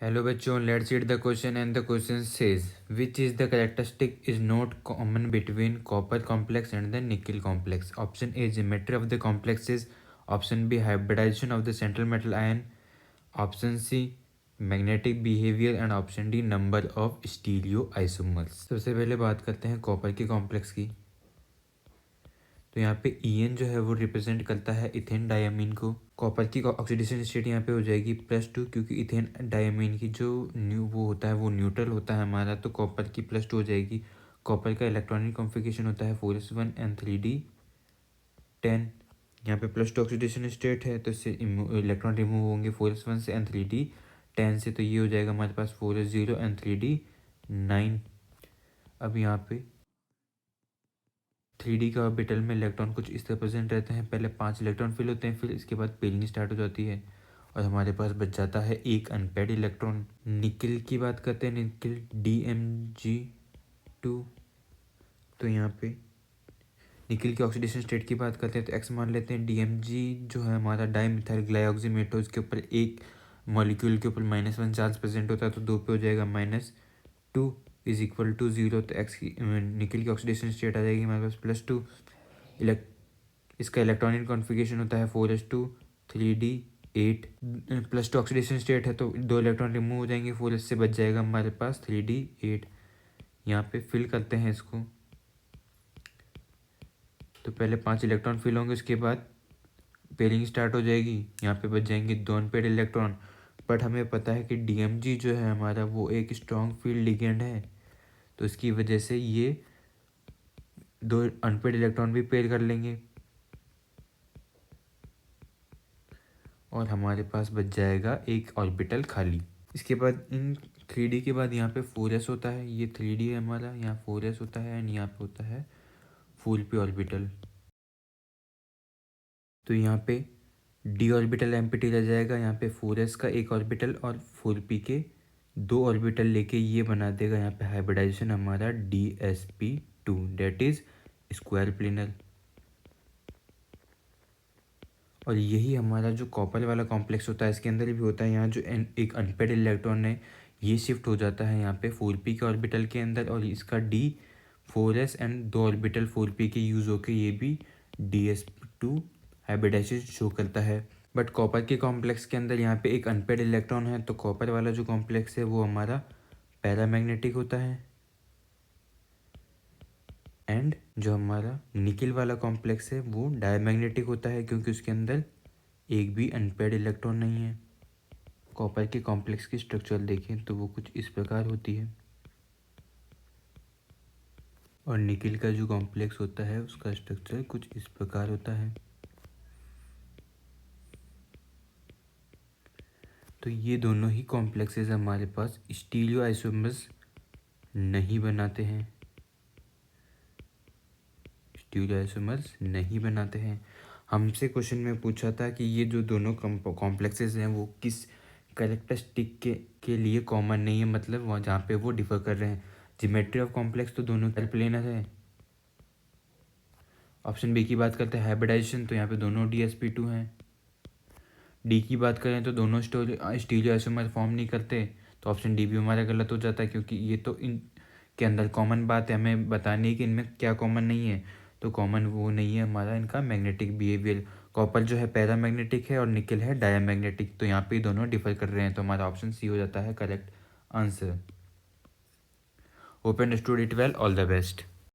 Hello बच्चों, let's read the question and the question says which is the characteristic is not common between copper complex and the nickel complex. Option A geometry of the complexes, option B hybridization of the central metal ion, option C magnetic behavior and option D number of stereoisomers. सबसे पहले बात करते हैं copper के complex की। तो यहाँ पे EN जो है वो रिप्रेजेंट करता है इथेन डायमीन को। कॉपर की ऑक्सीडेशन स्टेट यहाँ पे हो जाएगी +2, क्योंकि इथेन डायमीन की जो वो होता है वो न्यूट्रल होता है हमारा, तो कॉपर की +2 हो जाएगी। कॉपर का इलेक्ट्रॉनिक कॉन्फ़िगरेशन होता है 4s1 and 3d10। यहाँ पे +2 ऑक्सीडेशन स्टेट है तो इससे इलेक्ट्रॉन रिमूव होंगे 4s1 से and 3d10 से, तो ये हो जाएगा हमारे पास 4s0 and 3d9। अब यहाँ पे 3D का ऑर्बिटल में इलेक्ट्रॉन कुछ इस तरह प्रेजेंट रहते हैं। पहले 5 इलेक्ट्रॉन फिल होते हैं, फिर इसके बाद पेयरिंग स्टार्ट हो जाती है और हमारे पास बच जाता है एक अनपेयर्ड इलेक्ट्रॉन। निकिल की बात करते हैं, निकिल DMG2। तो यहाँ पे निकिल की ऑक्सीडेशन स्टेट की बात करते हैं तो एक्स मान लेते हैं। DMG जो है हमारा डाईमिथाइल ग्लाइऑक्सीमेट, उसके ऊपर एक मॉलिक्यूल के ऊपर -1 चार्ज प्रेजेंट होता है, तो 2 पे हो जाएगा -2 इज इक्वल टू 0। तो एक्स की निकिल की ऑक्सीडेशन स्टेट आ जाएगी हमारे पास +2। इसका इलेक्ट्रॉनिक कॉन्फ़िगरेशन होता है 4s2 3d8। +2 ऑक्सीडेशन स्टेट है तो 2 इलेक्ट्रॉन रिमूव हो जाएंगे, 4s से बच जाएगा हमारे पास 3d8। यहाँ पे फिल करते हैं इसको। तो पहले 5 इलेक्ट्रॉन फिल होंगे, उसके बाद पेयरिंग स्टार्ट हो जाएगी। यहाँ पे बच जाएंगे 2 अनपेयर्ड इलेक्ट्रॉन। बट हमें पता है कि DMG जो है हमारा वो एक स्ट्रॉन्ग फील्ड लिगेंड है, तो इसकी वजह से ये 2 अनपेयर्ड इलेक्ट्रॉन भी पेयर कर लेंगे और हमारे पास बच जाएगा एक ऑर्बिटल खाली। इसके बाद इन 3D के बाद यहाँ पे 4s होता है, ये 3D है हमारा, यहाँ 4s होता है एंड यहाँ पे होता है फुल पी ऑर्बिटल। तो यहाँ पे d ऑर्बिटल एम्प्टी रह जाएगा, यहाँ पे 4s का एक ऑर्बिटल और 4p के 2 ऑर्बिटल लेके ये बना देगा यहाँ पे हाइब्रिडाइजेशन हमारा DsP2, date is square planar. और यही हमारा जो कॉपर वाला कॉम्प्लेक्स होता है इसके अंदर भी होता है। यहाँ जो एक अनपेयर्ड इलेक्ट्रॉन है ये शिफ्ट हो जाता है यहाँ पे 4p के ऑर्बिटल के अंदर, और इसका D4s एंड 2 ऑर्बिटल 4p के यूज़ होके ये भी dsp2 हाइब्रिडाइजेशन शो करता है। बट कॉपर के कॉम्प्लेक्स के अंदर यहाँ पे एक अनपेयर्ड इलेक्ट्रॉन है, तो कॉपर वाला जो कॉम्प्लेक्स है वो हमारा पैरामैग्नेटिक होता है एंड जो हमारा निकिल वाला कॉम्प्लेक्स है वो डायमैग्नेटिक होता है, क्योंकि उसके अंदर एक भी अनपेयर्ड इलेक्ट्रॉन नहीं है। कॉपर के कॉम्प्लेक्स की स्ट्रक्चर देखें तो वो कुछ इस प्रकार होती है, और निकिल का जो कॉम्प्लेक्स होता है उसका स्ट्रक्चर कुछ इस प्रकार होता है। तो ये दोनों ही कॉम्प्लेक्सेस हमारे पास स्टीरियोआइसोमर्स नहीं बनाते हैं, स्टीरियोआइसोमर्स नहीं बनाते हैं। हमसे क्वेश्चन में पूछा था कि ये जो दोनों कॉम्प्लेक्सेस हैं वो किस कैरेक्टरिस्टिक के लिए कॉमन नहीं है, मतलब वहाँ जहाँ पे वो डिफर कर रहे हैं। ज्योमेट्री ऑफ कॉम्प्लेक्स तो दोनों प्लेनर है। ऑप्शन बी की बात करते हैं हाइब्रिडाइजेशन, तो यहाँ पे दोनों DsP2 हैं। डी की बात करें तो दोनों स्टीरियोआइसोमर फॉर्म नहीं करते, तो ऑप्शन डी भी हमारा गलत हो जाता है, क्योंकि ये तो इन के अंदर कॉमन बात है, हमें बतानी है कि इनमें क्या कॉमन नहीं है। तो कॉमन वो नहीं है हमारा इनका मैग्नेटिक बिहेवियर। कॉपर जो है पैरामैग्नेटिक है और निकल है डायमैग्नेटिक, तो यहाँ पे दोनों डिफर कर रहे हैं, तो हमारा ऑप्शन सी हो जाता है correct answer. Hope and stood it well, all the best.